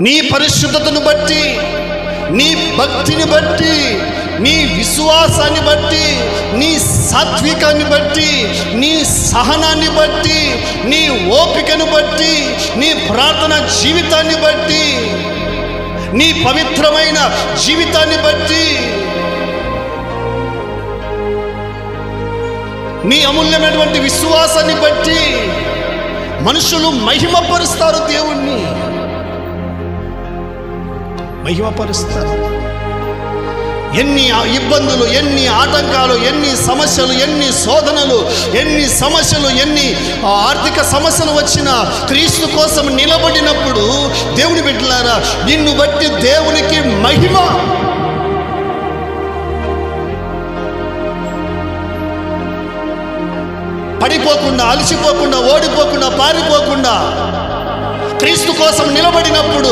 నీ పరిశుద్ధతను బట్టి, నీ భక్తిని బట్టి, నీ విశ్వాసాన్ని బట్టి, నీ సాత్వికాన్ని బట్టి, నీ సహనాన్ని బట్టి, నీ ఓపికను బట్టి, నీ ప్రార్థన జీవితాన్ని బట్టి, నీ పవిత్రమైన జీవితాన్ని బట్టి, నీ అమూల్యమైనటువంటి విశ్వాసాన్ని బట్టి మనుషులు మహిమపరుస్తారు. దేవుణ్ణి మహిమపరుస్తారు. ఎన్ని ఇబ్బందులు, ఎన్ని ఆటంకాలు, ఎన్ని సమస్యలు, ఎన్ని శోధనలు, ఎన్ని సమస్యలు, ఎన్ని ఆర్థిక సమస్యలు వచ్చినా క్రీస్తు కోసం నిలబడినప్పుడు దేవుని బిడ్డలారా, నిన్ను బట్టి దేవునికి మహిమ. పడిపోకుండా, అలసిపోకుండా, ఓడిపోకుండా, పారిపోకుండా క్రీస్తు కోసం నిలబడినప్పుడు